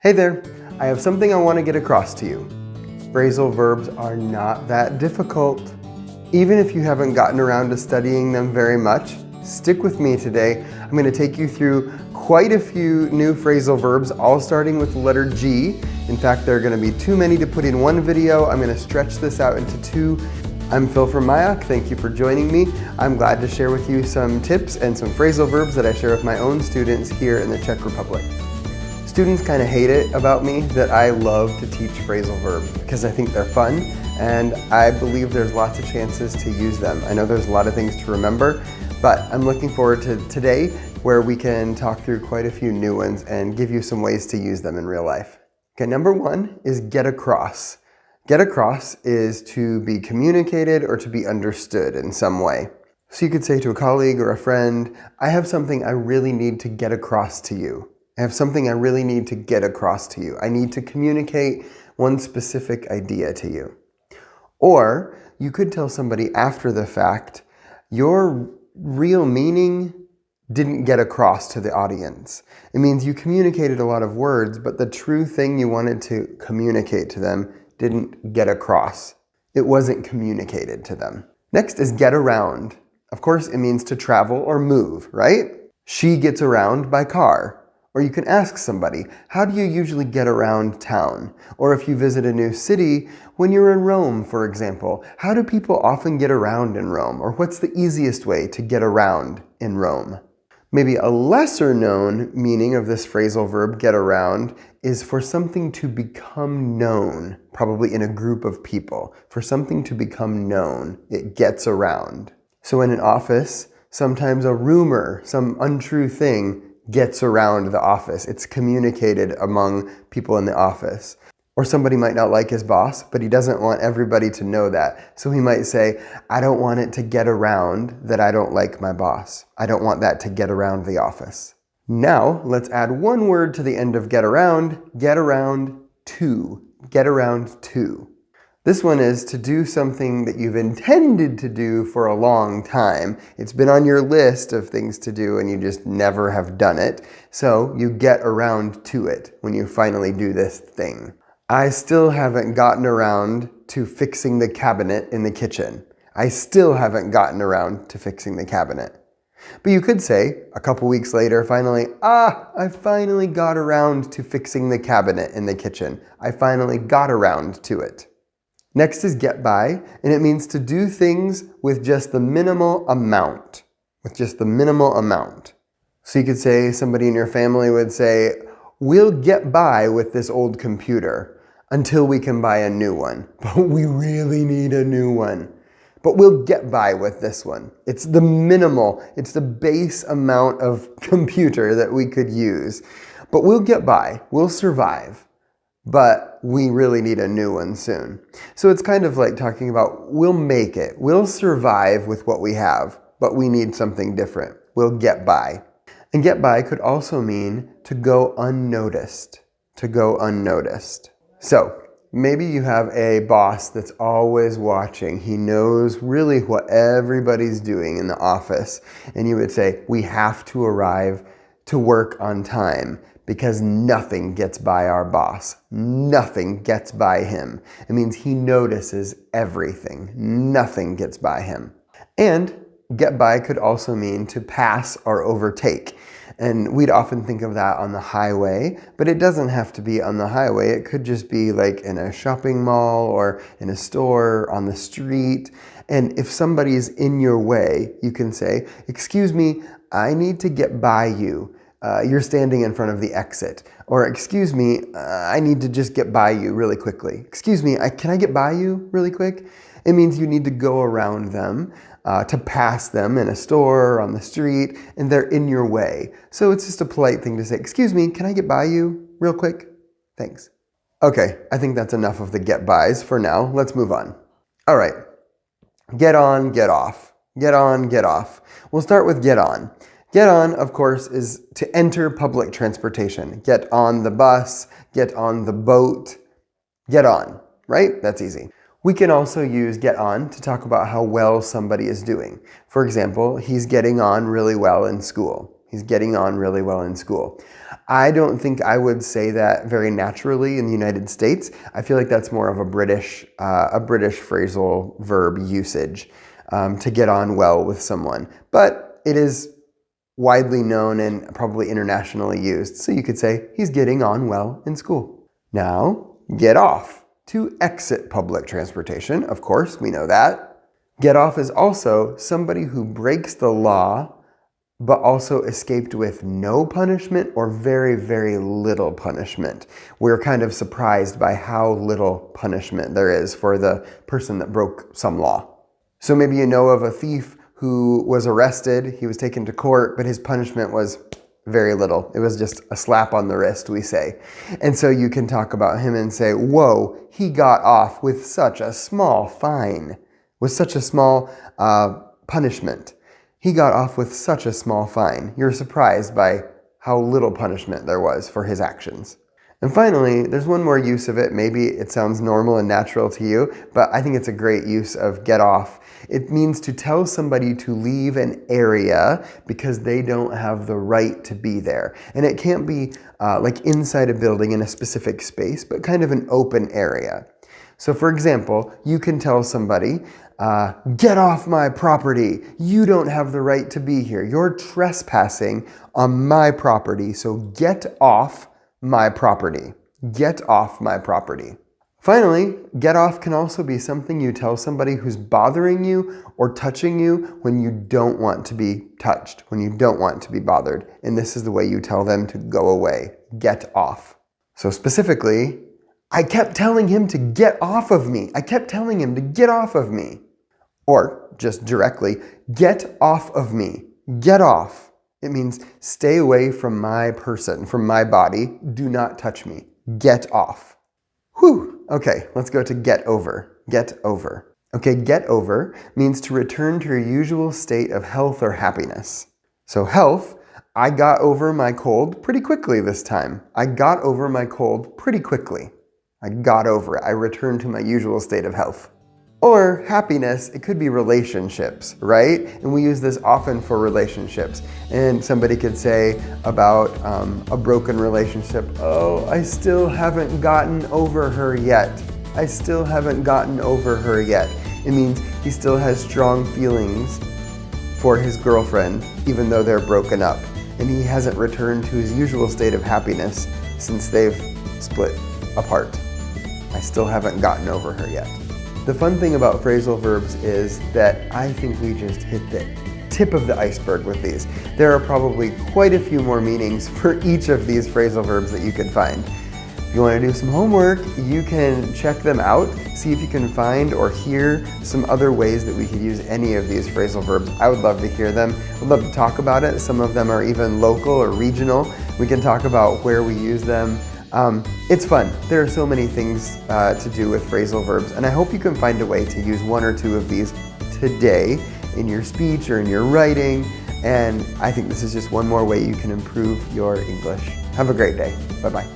Hey there, I have something I want to get across to you. Phrasal verbs are not that difficult. Even if you haven't gotten around to studying them very much, stick with me today. I'm going to take you through quite a few new phrasal verbs, all starting with the letter G. In fact, there are going to be too many to put in one video. I'm going to stretch this out into two. I'm Phil from Mayak. Thank you for joining me. I'm glad to share with you some tips and some phrasal verbs that I share with my own students here in the Czech Republic. Students kind of hate it about me that I love to teach phrasal verbs because I think they're fun and I believe there's lots of chances to use them. I know there's a lot of things to remember, but I'm looking forward to today where we can talk through quite a few new ones and give you some ways to use them in real life. Okay, number one is get across. Get across is to be communicated or to be understood in some way. So you could say to a colleague or a friend, I have something I really need to get across to you. I have something I really need to get across to you. I need to communicate one specific idea to you. Or you could tell somebody after the fact, your real meaning didn't get across to the audience. It means you communicated a lot of words, but the true thing you wanted to communicate to them didn't get across. It wasn't communicated to them. Next is get around. Of course, it means to travel or move, right? She gets around by car. Or you can ask somebody, how do you usually get around town? Or if you visit a new city, when you're in Rome, for example, how do people often get around in Rome? Or what's the easiest way to get around in Rome? Maybe a lesser known meaning of this phrasal verb, get around, is for something to become known, probably in a group of people. For something to become known, it gets around. So in an office, sometimes a rumor, some untrue thing, gets around the office. It's communicated among people in the office. Or somebody might not like his boss, but he doesn't want everybody to know that. So he might say, I don't want it to get around that I don't like my boss. I don't want that to get around the office. Now, let's add one word to the end of get around to. Get around to. This one is to do something that you've intended to do for a long time. It's been on your list of things to do and you just never have done it. So you get around to it when you finally do this thing. I still haven't gotten around to fixing the cabinet in the kitchen. I still haven't gotten around to fixing the cabinet. But you could say, a couple weeks later, finally, I finally got around to fixing the cabinet in the kitchen. I finally got around to it. Next is get by, and it means to do things with just the minimal amount. So you could say, somebody in your family would say, we'll get by with this old computer until we can buy a new one. But we really need a new one. But we'll get by with this one. It's the minimal, it's the base amount of computer that we could use. But we'll get by, we'll survive. But we really need a new one soon. So it's kind of like talking about, we'll make it. We'll survive with what we have, but we need something different. We'll get by. And get by could also mean to go unnoticed. To go unnoticed. So maybe you have a boss that's always watching. He knows really what everybody's doing in the office. And you would say, we have to arrive to work on time. Because nothing gets by our boss. Nothing gets by him. It means he notices everything. Nothing gets by him. And get by could also mean to pass or overtake. And we'd often think of that on the highway, but it doesn't have to be on the highway. It could just be like in a shopping mall or in a store, on the street. And if somebody's in your way, you can say, excuse me, I need to get by you. You're standing in front of the exit. Or, excuse me, I need to just get by you really quickly. Excuse me, can I get by you really quick? It means you need to go around them, to pass them in a store or on the street, and they're in your way. So it's just a polite thing to say, excuse me, can I get by you real quick? Thanks. Okay, I think that's enough of the get bys for now. Let's move on. All right, get on, get off. Get on, get off. We'll start with get on. Get on, of course, is to enter public transportation. Get on the bus, get on the boat, get on, right? That's easy. We can also use get on to talk about how well somebody is doing. For example, he's getting on really well in school. He's getting on really well in school. I don't think I would say that very naturally in the United States. I feel like that's more of a British phrasal verb usage, to get on well with someone. But it is widely known and probably internationally used. So you could say, he's getting on well in school. Now, get off. To exit public transportation, of course, we know that. Get off is also somebody who breaks the law, but also escaped with no punishment or very, very little punishment. We're kind of surprised by how little punishment there is for the person that broke some law. So maybe you know of a thief who was arrested, he was taken to court, but his punishment was very little. It was just a slap on the wrist, we say. And so you can talk about him and say, whoa, he got off with such a small fine, with such a small punishment. He got off with such a small fine. You're surprised by how little punishment there was for his actions. And finally, there's one more use of it. Maybe it sounds normal and natural to you, but I think it's a great use of get off. It means to tell somebody to leave an area because they don't have the right to be there. And it can't be like inside a building in a specific space, but kind of an open area. So for example, you can tell somebody, get off my property. You don't have the right to be here. You're trespassing on my property, so get off my property. Get off my property. Finally, get off can also be something you tell somebody who's bothering you or touching you when you don't want to be touched, when you don't want to be bothered. And this is the way you tell them to go away. Get off. So specifically, I kept telling him to get off of me. I kept telling him to get off of me. Or just directly, get off of me. Get off. It means stay away from my person, from my body. Do not touch me. Get off. Whew. Okay, let's go to get over. Get over. Okay, get over means to return to your usual state of health or happiness. So health, I got over my cold pretty quickly this time. I got over my cold pretty quickly. I got over it. I returned to my usual state of health. Or happiness, it could be relationships, right? And we use this often for relationships. And somebody could say about a broken relationship, oh, I still haven't gotten over her yet. I still haven't gotten over her yet. It means he still has strong feelings for his girlfriend, even though they're broken up. And he hasn't returned to his usual state of happiness since they've split apart. I still haven't gotten over her yet. The fun thing about phrasal verbs is that I think we just hit the tip of the iceberg with these. There are probably quite a few more meanings for each of these phrasal verbs that you can find. If you want to do some homework, you can check them out, see if you can find or hear some other ways that we could use any of these phrasal verbs. I would love to hear them. I'd love to talk about it. Some of them are even local or regional. We can talk about where we use them. It's fun. There are so many things to do with phrasal verbs, and I hope you can find a way to use one or two of these today in your speech or in your writing, and I think this is just one more way you can improve your English. Have a great day. Bye-bye.